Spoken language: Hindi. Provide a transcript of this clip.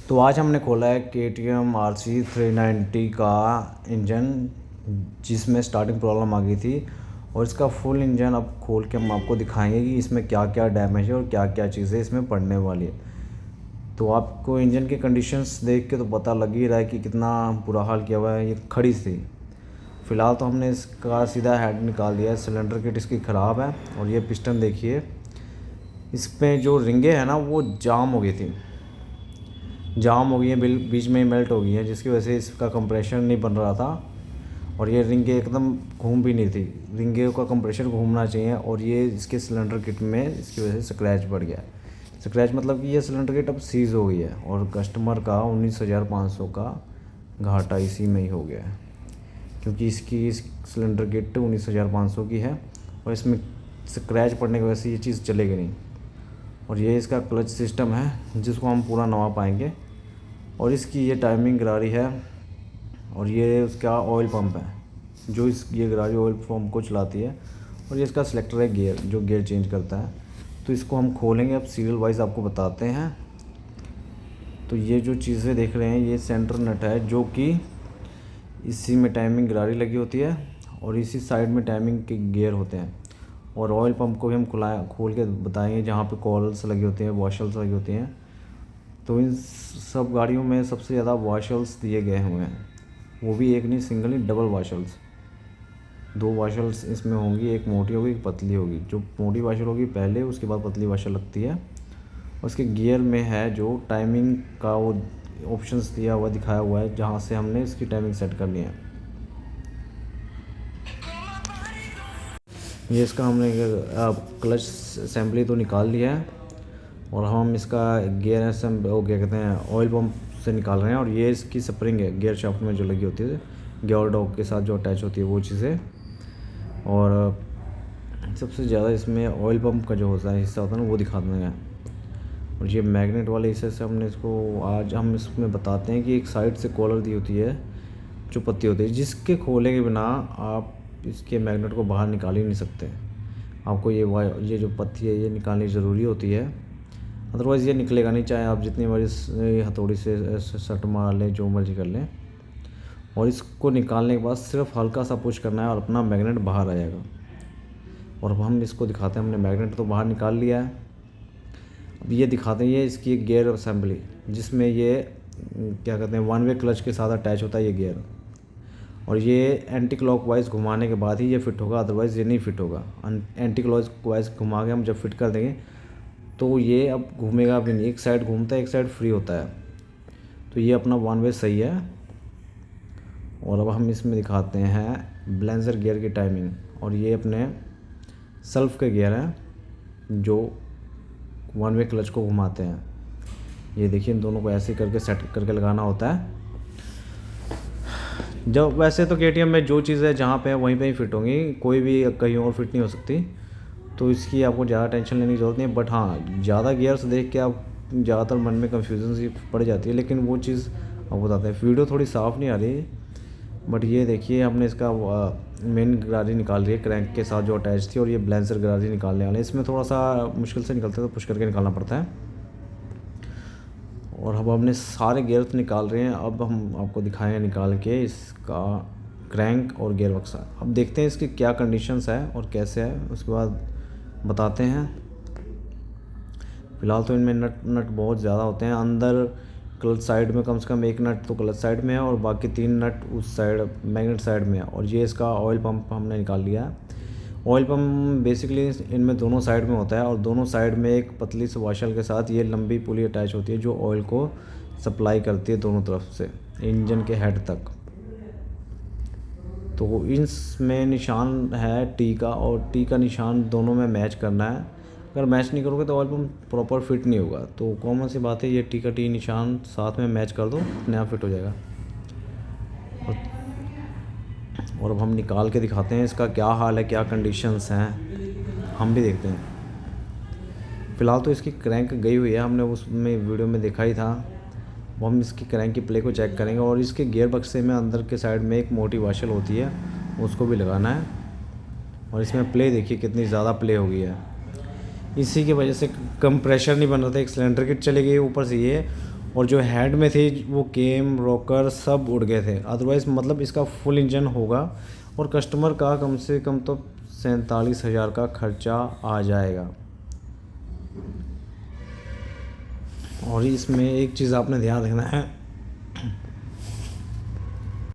तो आज हमने खोला है KTM RC 390 का इंजन, जिसमें स्टार्टिंग प्रॉब्लम आ गई थी। और इसका फुल इंजन अब खोल के हम आपको दिखाएंगे कि इसमें क्या क्या डैमेज है और क्या क्या चीज़ें इसमें पड़ने वाली है। तो आपको इंजन की कंडीशंस देख के तो पता लग ही रहा है कि कितना बुरा हाल किया हुआ है। ये खड़ी थी। फ़िलहाल तो हमने इसका सीधा हेड निकाल दिया है। सिलेंडर किट इसकी ख़राब है। और ये पिस्टन देखिए, इसमें जो रिंगे हैं ना वो जाम हो गई थी, जाम हो गई है, बीच में ही मेल्ट हो गई है, जिसकी वजह से इसका कंप्रेशर नहीं बन रहा था। और ये रिंगे एकदम घूम भी नहीं थी। रिंगे का कंप्रेशर घूमना चाहिए। और ये इसके सिलेंडर किट में इसकी वजह से स्क्रैच बढ़ गया। स्क्रैच मतलब कि ये सिलेंडर किट अब सीज़ हो गई है और कस्टमर का 19,500 का घाटा इसी में ही हो गया है, क्योंकि इसकी सिलेंडर किट 19,500 की है और इसमें स्क्रैच पड़ने की वजह से ये चीज़ चलेगी नहीं। और ये इसका क्लच सिस्टम है जिसको हम पूरा नवा पाएंगे। और इसकी ये टाइमिंग गरारी है। और ये उसका ऑयल पंप है जो ये गरारी ऑयल पंप को चलाती है। और ये इसका सिलेक्टर है गियर, जो गियर चेंज करता है। तो इसको हम खोलेंगे, अब सीरियल वाइज आपको बताते हैं। तो ये जो चीज़ें देख रहे हैं ये सेंटर नट है, जो कि इसी में टाइमिंग गरारी लगी होती है और इसी साइड में टाइमिंग के गियर होते हैं। और ऑयल पंप को भी हम खोल के बताएंगे, जहाँ पे कॉइल्स लगी होती हैं, वॉशल्स लगी होती हैं। तो इन सब गाड़ियों में सबसे ज़्यादा वॉशल्स दिए गए हुए हैं, वो भी एक नहीं, सिंगल नहीं, डबल वॉशल्स। 2 वॉशल्स इसमें होंगी, एक मोटी होगी एक पतली होगी। जो मोटी वॉशल होगी पहले, उसके बाद पतली वॉशल लगती है। उसके गियर में है जो टाइमिंग का वो ऑप्शंस दिया हुआ दिखाया हुआ है, जहाँ से हमने इसकी टाइमिंग सेट करनी है। ये इसका हमने क्लच असेंबली तो निकाल लिया है और हम इसका गियर वो क्या कहते हैं, ऑयल पंप से निकाल रहे हैं। और ये इसकी स्प्रिंग है गियर शाफ्ट में जो लगी होती है, गियर डॉग के साथ जो अटैच होती है वो चीज़ें। और सबसे ज़्यादा इसमें ऑयल पंप का जो होता है हिस्सा होता है ना, वो दिखा देंगे। और ये मैग्नेट वाले हिस्से से हमने इसको आज हम इसमें बताते हैं कि एक साइड से कॉलर दी होती है जो पत्ती होती है, जिसके खोले के बिना आप इसके मैग्नेट को बाहर निकाल ही नहीं सकते। आपको ये जो पत्ती है ये निकालनी ज़रूरी होती है, अदरवाइज़ ये निकलेगा नहीं, चाहे आप जितनी बारी हथौड़ी से सट मार लें, जो मर्जी कर लें। और इसको निकालने के बाद सिर्फ हल्का सा पुश करना है और अपना मैग्नेट बाहर आ जाएगा। और अब हम इसको दिखाते हैं, हमने मैग्नेट तो बाहर निकाल लिया है। अब ये दिखाते हैं, ये इसकी एक गियर असेंबली, जिसमें ये क्या कहते हैं, 1 वे क्लच के साथ अटैच होता है ये गियर। और ये एंटी क्लॉकवाइज घुमाने के बाद ही ये फिट होगा, अदरवाइज़ ये नहीं फिट होगा। एंटी क्लॉकवाइज घुमा के हम जब फिट कर देंगे तो ये अब घूमेगा भी नहीं, एक साइड घूमता है एक साइड फ्री होता है। तो ये अपना 1 वे सही है। और अब हम इसमें दिखाते हैं बैलेंसर गियर की टाइमिंग। और ये अपने सेल्फ के गियर हैं जो 1 वे क्लच को घुमाते हैं। ये देखिए, इन दोनों को ऐसे करके सेट करके लगाना होता है। जब वैसे तो KTM में जो चीज़ है जहाँ पे है वहीं पे ही फिट होंगी, कोई भी कहीं और फिट नहीं हो सकती। तो इसकी आपको ज़्यादा टेंशन लेने की ज़रूरत नहीं है। बट हाँ, ज़्यादा गियर्स देख के आप ज़्यादातर मन में कन्फ्यूजन सी पड़ जाती है, लेकिन वो चीज़ आपको बताते हैं। वीडियो थोड़ी साफ़ नहीं आ रही, बट ये देखिए हमने इसका मेन गरारी निकाल रही है क्रैंक के साथ जो अटैच थी, और ये बैलेंसर गरारी निकालने वाले हैं। इसमें थोड़ा सा मुश्किल से निकलता है, तो पुश करके निकालना पड़ता है। और अब हमने सारे गियर्स निकाल रहे हैं। अब हम आपको दिखाएंगे निकाल के इसका क्रैंक और गियर बक्सा। अब देखते हैं इसकी क्या कंडीशंस है और कैसे है, उसके बाद बताते हैं। फ़िलहाल तो इनमें नट बहुत ज़्यादा होते हैं। अंदर क्लच साइड में कम से कम 1 नट तो क्लच साइड में है और बाकी 3 नट उस साइड मैग्नेट साइड में है। और ये इसका ऑयल पंप हमने निकाल लिया है। ऑयल पंप बेसिकली इनमें दोनों साइड में होता है और दोनों साइड में एक पतली सी वॉशल के साथ ये लंबी पुली अटैच होती है, जो ऑयल को सप्लाई करती है दोनों तरफ से इंजन के हेड तक। तो इसमें निशान है टी का, और टी का निशान दोनों में मैच करना है। अगर मैच नहीं करोगे तो ऑयल पंप प्रॉपर फिट नहीं होगा। तो कॉमन सी बात है, ये टी का टी निशान साथ में मैच कर दो, अपने आप फिट हो जाएगा। और अब हम निकाल के दिखाते हैं इसका क्या हाल है, क्या कंडीशंस हैं, हम भी देखते हैं। फ़िलहाल तो इसकी क्रैंक गई हुई है, हमने उसमें वीडियो में देखा ही था। वो हम इसकी क्रैंक की प्ले को चेक करेंगे। और इसके गियर बक्से में अंदर के साइड में एक मोटी वॉशल होती है, उसको भी लगाना है। और इसमें प्ले देखिए कितनी ज़्यादा प्ले हो गई है। इसी की वजह से कंप्रेशर नहीं बन रहा था, एक सिलेंडर किट चली गई ऊपर से ये, और जो हेड में थे वो केम रॉकर सब उड़ गए थे। अदरवाइज़ मतलब इसका फुल इंजन होगा और कस्टमर का कम से कम तो 47,000 का खर्चा आ जाएगा। और इसमें एक चीज़ आपने ध्यान रखना है